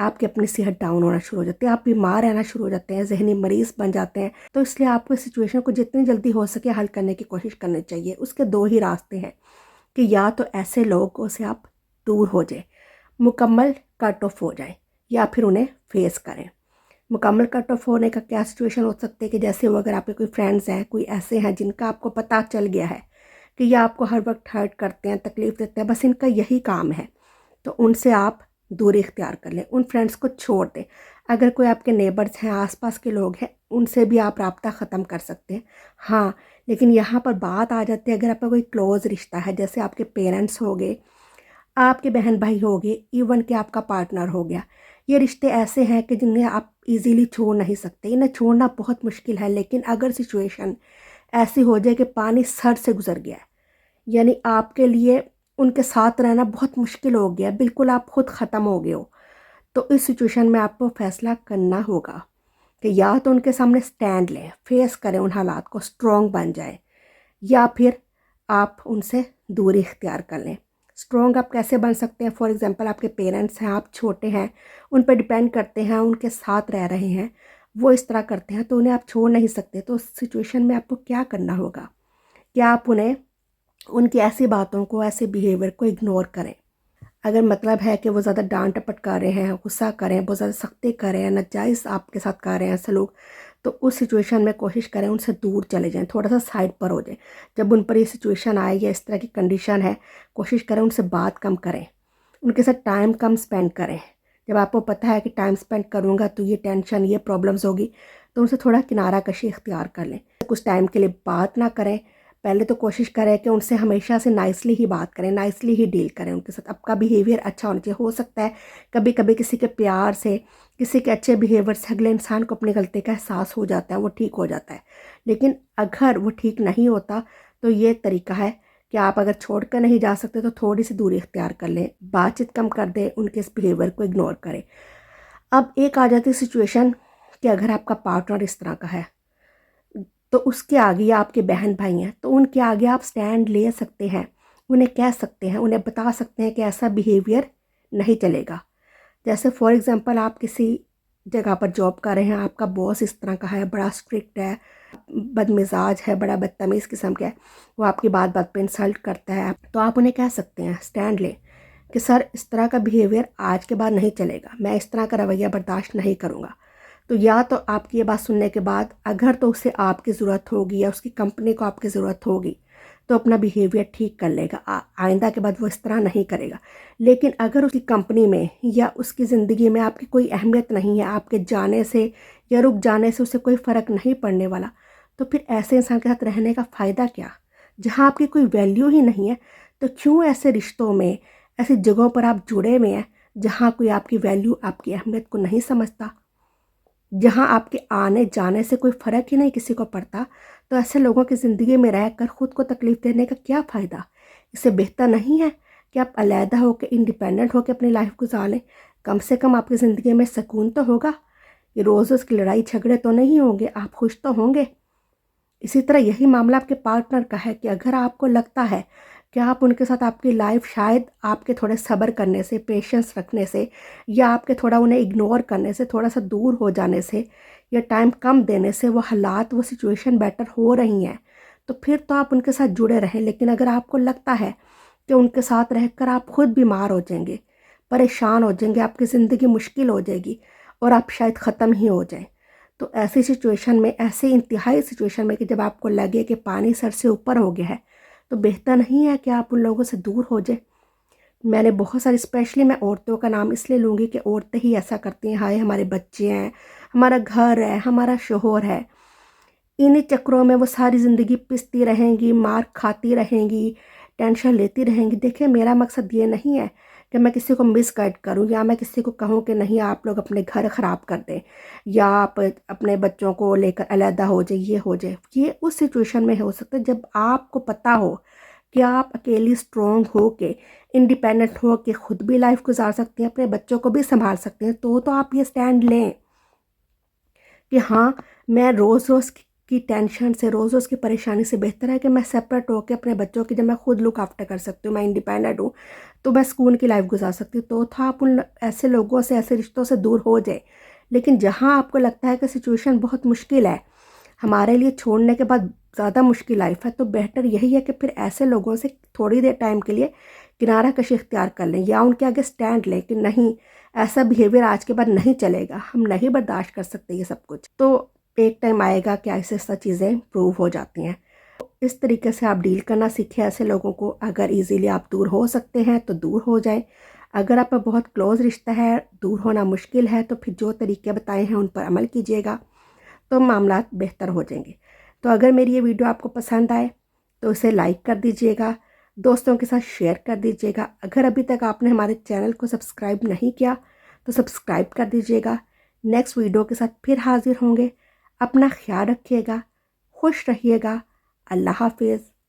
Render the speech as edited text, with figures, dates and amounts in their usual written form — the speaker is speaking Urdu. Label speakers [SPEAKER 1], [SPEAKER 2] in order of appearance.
[SPEAKER 1] آپ کی اپنی صحت ڈاؤن ہونا شروع ہو جاتی ہے، آپ بیمار رہنا شروع ہو جاتے ہیں، ذہنی مریض بن جاتے ہیں. تو اس لیے آپ کو اس سچویشن کو جتنی جلدی ہو سکے حل کرنے کی کوشش کرنی چاہیے. اس کے دو ہی راستے ہیں کہ یا تو ایسے لوگوں سے آپ دور ہو جائیں، مکمل کٹ آف ہو جائیں، یا پھر انہیں فیس کریں. مکمل کٹ آف ہونے کا کیا سچویشن ہو سکتی ہے کہ جیسے وہ اگر آپ کے کوئی فرینڈز ہیں، کوئی ایسے ہیں جن کا آپ کو پتہ چل گیا ہے کہ یہ آپ کو ہر وقت ہرٹ کرتے ہیں، تکلیف دیتے ہیں، بس ان کا یہی کام ہے، تو ان سے آپ دوری اختیار کر لیں، ان فرینڈز کو چھوڑ دیں. اگر کوئی آپ کے نیبرز ہیں، آس پاس کے لوگ ہیں، ان سے بھی آپ رابطہ ختم کر سکتے ہیں. ہاں لیکن یہاں پر بات آ جاتی ہے اگر آپ کا کوئی کلوز رشتہ ہے، جیسے آپ کے پیرنٹس ہو گئے، آپ کے بہن بھائی ہو گئے، ایون کہ آپ کا پارٹنر ہو گیا. یہ رشتے ایسے ہیں کہ جنہیں آپ ایزیلی چھوڑ نہیں سکتے، انہیں چھوڑنا بہت مشکل ہے. لیکن اگر سچویشن ایسی ہو جائے کہ پانی سر سے گزر گیا ہے، یعنی آپ کے لیے ان کے ساتھ رہنا بہت مشکل ہو گیا، بالکل آپ خود ختم ہو گئے ہو، تو اس سچویشن میں آپ کو فیصلہ کرنا ہوگا کہ یا تو ان کے سامنے سٹینڈ لیں، فیس کریں ان حالات کو، سٹرونگ بن جائیں، یا پھر آپ ان سے دوری اختیار کر لیں. سٹرونگ آپ کیسے بن سکتے ہیں؟ فار ایگزامپل آپ کے پیرنٹس ہیں، آپ چھوٹے ہیں، ان پہ ڈپینڈ کرتے ہیں، ان کے ساتھ رہ رہے ہیں، وہ اس طرح کرتے ہیں تو انہیں آپ چھوڑ نہیں سکتے. تو اس سچویشن میں آپ کو کیا کرنا ہوگا کہ آپ انہیں ان کی ایسی باتوں کو، ایسے بیہیویئر کو اگنور کریں. اگر مطلب ہے کہ وہ زیادہ ڈانٹ ٹپٹ کر رہے ہیں، غصہ کریں، بہت زیادہ سختی کر رہے ہیں، ناجائز آپ کے ساتھ کر رہے ہیں سلوک، تو اس سچویشن میں کوشش کریں ان سے دور چلے جائیں، تھوڑا سا سائڈ پر ہو جائیں. جب ان پر یہ سچویشن آئے یا اس طرح کی کنڈیشن ہے، کوشش کریں ان سے بات کم کریں، ان کے ساتھ ٹائم کم سپینڈ کریں. جب آپ کو پتہ ہے کہ ٹائم سپینڈ کروں گا تو یہ ٹینشن، یہ پرابلمز ہوگی، تو ان سے تھوڑا کنارہ کشی اختیار کر لیں. کچھ ٹائم کے لیے بات نہ کریں، پہلے تو کوشش کریں کہ ان سے ہمیشہ سے نائسلی ہی بات کریں، نائسلی ہی ڈیل کریں ان کے ساتھ. آپ کا بیہیویئر اچھا ہونا چاہیے. ہو سکتا ہے کبھی کبھی کسی کے پیار سے، کسی کے اچھے بیہیویئر سے اگلے انسان کو اپنی غلطی کا احساس ہو جاتا ہے، وہ ٹھیک ہو جاتا ہے. لیکن اگر وہ ٹھیک نہیں ہوتا تو یہ طریقہ ہے کہ آپ اگر چھوڑ کر نہیں جا سکتے تو تھوڑی سی دوری اختیار کر لیں، بات چیت کم کر دیں، ان کے اس بیہیویئر کو اگنور کریں. اب ایک آ جاتی سچویشن کہ اگر آپ کا پارٹنر اس طرح کا ہے تو اس کے آگے، یا آپ کے بہن بھائی ہیں تو ان کے آگے آپ سٹینڈ لے سکتے ہیں، انہیں کہہ سکتے ہیں، انہیں بتا سکتے ہیں کہ ایسا بیہیویئر نہیں چلے گا. جیسے فار ایگزامپل آپ کسی جگہ پر جاب کر رہے ہیں، آپ کا باس اس طرح کا ہے، بڑا اسٹرکٹ ہے، بد مزاج ہے، بڑا بدتمیز قسم کا ہے، وہ آپ کی بات بات پہ انسلٹ کرتا ہے، تو آپ انہیں کہہ سکتے ہیں، سٹینڈ لیں کہ سر اس طرح کا بیہیویئر آج کے بعد نہیں چلے گا، میں اس طرح کا رویہ برداشت نہیں کروں گا. تو یا تو آپ کی یہ بات سننے کے بعد اگر تو اسے آپ کی ضرورت ہوگی یا اس کی کمپنی کو آپ کی ضرورت ہوگی تو اپنا بیہیویئر ٹھیک کر لے گا، آئندہ کے بعد وہ اس طرح نہیں کرے گا. لیکن اگر اس کی کمپنی میں یا اس کی زندگی میں آپ کی کوئی اہمیت نہیں ہے، آپ کے جانے سے یا رک جانے سے اسے کوئی فرق نہیں پڑنے والا، تو پھر ایسے انسان کے ساتھ رہنے کا فائدہ کیا؟ جہاں آپ کی کوئی ویلیو ہی نہیں ہے تو کیوں ایسے رشتوں میں، ایسی جگہوں پر آپ جڑے ہوئے ہیں جہاں کوئی آپ کی ویلیو، آپ کی اہمیت کو نہیں سمجھتا، جہاں آپ کے آنے جانے سے کوئی فرق ہی نہیں کسی کو پڑتا. تو ایسے لوگوں کی زندگی میں رہ کر خود کو تکلیف دینے کا کیا فائدہ؟ اس سے بہتر نہیں ہے کہ آپ علیحدہ ہو کے، انڈیپینڈنٹ ہو کے اپنی لائف گزار لیں. کم سے کم آپ کی زندگی میں سکون تو ہوگا، یہ روز روز کی لڑائی جھگڑے تو نہیں ہوں گے، آپ خوش تو ہوں گے. اسی طرح یہی معاملہ آپ کے پارٹنر کا ہے کہ اگر آپ کو لگتا ہے کہ آپ ان کے ساتھ آپ کی لائف شاید آپ کے تھوڑے صبر کرنے سے، پیشنس رکھنے سے، یا آپ کے تھوڑا انہیں اگنور کرنے سے، تھوڑا سا دور ہو جانے سے، یا ٹائم کم دینے سے وہ حالات، وہ سچویشن بیٹر ہو رہی ہیں، تو پھر تو آپ ان کے ساتھ جڑے رہیں. لیکن اگر آپ کو لگتا ہے کہ ان کے ساتھ رہ کر آپ خود بیمار ہو جائیں گے، پریشان ہو جائیں گے، آپ کی زندگی مشکل ہو جائے گی اور آپ شاید ختم ہی ہو جائیں، تو ایسی سچویشن میں، ایسے انتہائی سچویشن میں کہ جب آپ کو لگے کہ پانی سر سے اوپر ہو گیا ہے، تو بہتر نہیں ہے کہ آپ ان لوگوں سے دور ہو جائیں. میں نے بہت ساری، اسپیشلی میں عورتوں کا نام اس لیے لوں گی کہ عورتیں ہی ایسا کرتی ہیں. ہائے ہمارے بچے ہیں، ہمارا گھر ہے، ہمارا شوہر ہے، انہی چکروں میں وہ ساری زندگی پستی رہیں گی، مار کھاتی رہیں گی، ٹینشن لیتی رہیں گی. دیکھیں میرا مقصد یہ نہیں ہے کہ میں کسی کو مس گائڈ کروں یا میں کسی کو کہوں کہ نہیں آپ لوگ اپنے گھر خراب کر دیں یا آپ اپنے بچوں کو لے کر علیحدہ ہو جائے، یہ ہو جائے. یہ اس سچویشن میں ہو سکتا ہے جب آپ کو پتہ ہو کہ آپ اکیلی اسٹرانگ ہو کے، انڈیپینڈنٹ ہو کے خود بھی لائف گزار سکتے ہیں، اپنے بچوں کو بھی سنبھال سکتے ہیں. تو آپ یہ سٹینڈ لیں کہ ہاں میں روز روز کی ٹینشن سے، روز روز کی پریشانی سے بہتر ہے کہ میں سپریٹ ہو کے اپنے بچوں کی، جب میں خود لک آفٹر کر سکتی ہوں، میں انڈیپینڈنٹ ہوں، تو میں سکون کی لائف گزار سکتی ہوں۔ تو تھا آپ ان ایسے لوگوں سے، ایسے رشتوں سے دور ہو جائیں۔ لیکن جہاں آپ کو لگتا ہے کہ سچویشن بہت مشکل ہے، ہمارے لیے چھوڑنے کے بعد زیادہ مشکل لائف ہے، تو بہتر یہی ہے کہ پھر ایسے لوگوں سے تھوڑی دیر ٹائم کے لیے کنارہ کشی اختیار کر لیں، یا ان کے آگے سٹینڈ لیں کہ نہیں، ایسا بیہیویئر آج کے بعد نہیں چلے گا، ہم نہیں برداشت کر سکتے یہ سب کچھ۔ تو ایک ٹائم آئے گا کہ ایسے ایسا چیزیں امپروو ہو جاتی ہیں۔ اس طریقے سے آپ ڈیل کرنا سیکھیں ایسے لوگوں کو۔ اگر ایزیلی آپ دور ہو سکتے ہیں تو دور ہو جائیں، اگر آپ کا بہت کلوز رشتہ ہے، دور ہونا مشکل ہے، تو پھر جو طریقے بتائے ہیں ان پر عمل کیجیے گا تو معاملات بہتر ہو جائیں گے۔ تو اگر میری یہ ویڈیو آپ کو پسند آئے تو اسے لائک کر دیجیے گا، دوستوں کے ساتھ شیئر کر دیجیے گا۔ اگر ابھی تک آپ نے ہمارے چینل کو سبسکرائب نہیں کیا تو سبسکرائب کر دیجیے گا۔ نیکسٹ ویڈیو کے ساتھ پھر حاضر ہوں گے۔ اپنا خیال رکھیے گا، خوش رہیے گا۔ اللہ حافظ۔